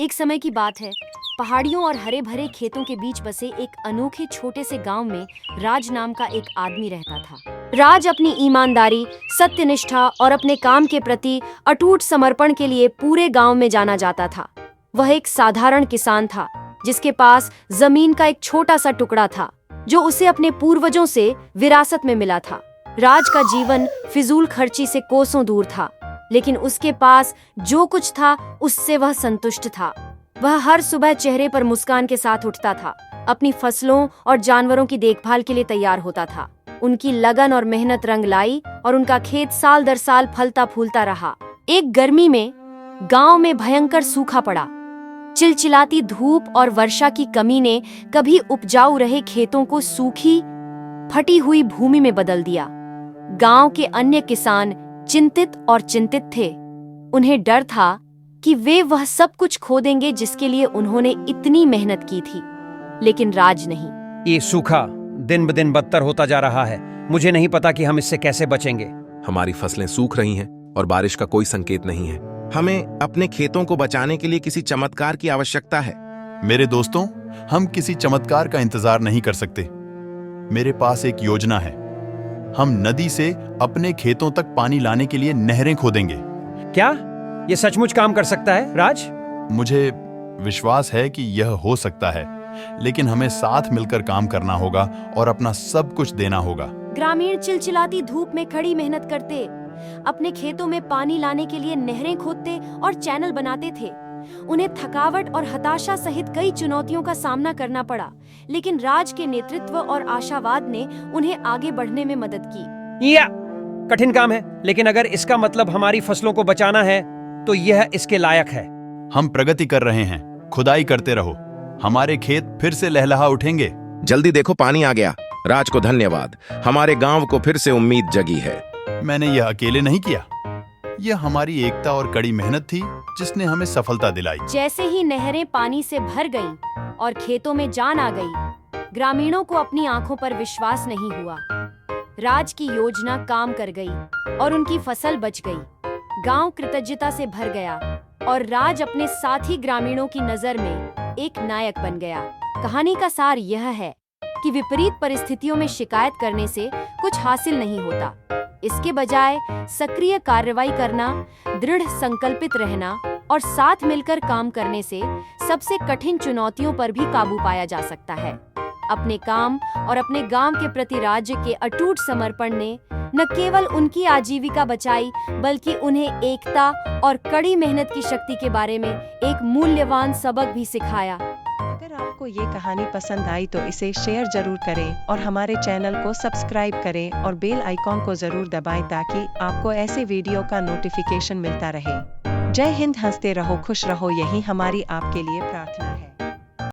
एक समय की बात है, पहाड़ियों और हरे भरे खेतों के बीच बसे एक अनोखे छोटे से गांव में राज नाम का एक आदमी रहता था। राज अपनी ईमानदारी, सत्यनिष्ठा और अपने काम के प्रति अटूट समर्पण के लिए पूरे गांव में जाना जाता था। वह एक साधारण किसान था, जिसके पास जमीन का एक छोटा सा टुकड़ा था, जो उसे अपने पूर्वजों से विरासत में मिला था। राज का जीवन फिजूल खर्ची से कोसों दूर था, लेकिन उसके पास जो कुछ था उससे वह संतुष्ट था। वह हर सुबह चेहरे पर मुस्कान के साथ उठता था, अपनी फसलों और जानवरों की देखभाल के लिए तैयार होता था। उनकी लगन और मेहनत रंग लाई और उनका खेत साल दर साल फलता फूलता रहा। एक गर्मी में गांव में भयंकर सूखा पड़ा। चिलचिलाती धूप और वर्षा की कमी ने कभी उपजाऊ रहे खेतों को सूखी, फटी हुई भूमि में बदल दिया। गांव के अन्य किसान चिंतित और चिंतित थे। उन्हें डर था कि वे वह सब कुछ खो देंगे जिसके लिए उन्होंने इतनी मेहनत की थी, लेकिन राज नहीं। ये सूखा दिन ब दिन बदतर होता जा रहा है। मुझे नहीं पता कि हम इससे कैसे बचेंगे। हमारी फसलें सूख रही हैं और बारिश का कोई संकेत नहीं है। हमें अपने खेतों को बचाने के लिए किसी चमत्कार की आवश्यकता है। मेरे दोस्तों, हम किसी चमत्कार का इंतजार नहीं कर सकते। मेरे पास एक योजना है। हम नदी से अपने खेतों तक पानी लाने के लिए नहरें खोदेंगे। क्या ये सचमुच काम कर सकता है, राज? मुझे विश्वास है कि यह हो सकता है, लेकिन हमें साथ मिलकर काम करना होगा और अपना सब कुछ देना होगा। ग्रामीण चिलचिलाती धूप में कड़ी मेहनत करते, अपने खेतों में पानी लाने के लिए नहरें खोदते और चैनल बनाते थे। उन्हें थकावट और हताशा सहित कई चुनौतियों का सामना करना पड़ा, लेकिन राज के नेतृत्व और आशावाद ने उन्हें आगे बढ़ने में मदद की। या कठिन काम है, लेकिन अगर इसका मतलब हमारी फसलों को बचाना है तो यह इसके लायक है। हम प्रगति कर रहे हैं। खुदाई करते रहो, हमारे खेत फिर से लहलहा उठेंगे। जल्दी देखो, पानी आ गया। राज को धन्यवाद, हमारे गांव को फिर से उम्मीद जगी है। मैंने यह अकेले नहीं किया। यह हमारी एकता और कड़ी मेहनत थी जिसने हमें सफलता दिलाई। जैसे ही नहरें पानी से भर गईं और खेतों में जान आ गई, ग्रामीणों को अपनी आंखों पर विश्वास नहीं हुआ। राज की योजना काम कर गई और उनकी फसल बच गई। गांव कृतज्ञता से भर गया और राज अपने साथी ग्रामीणों की नजर में एक नायक बन गया। कहानी का सार यह है कि विपरीत परिस्थितियों में शिकायत करने से कुछ हासिल नहीं होता। इसके बजाय सक्रिय कार्रवाई करना, दृढ़ संकल्पित रहना और साथ मिलकर काम करने से सबसे कठिन चुनौतियों पर भी काबू पाया जा सकता है। अपने काम और अपने गांव के प्रति राज्य के अटूट समर्पण ने न केवल उनकी आजीविका बचाई, बल्कि उन्हें एकता और कड़ी मेहनत की शक्ति के बारे में एक मूल्यवान सबक भी सिखाया। अगर आपको ये कहानी पसंद आई तो इसे शेयर जरूर करें और हमारे चैनल को सब्सक्राइब करें और बेल आइकॉन को जरूर दबाएं ताकि आपको ऐसे वीडियो का नोटिफिकेशन मिलता रहे। जय हिंद, हंसते रहो, खुश रहो, यही हमारी आपके लिए प्रार्थना है।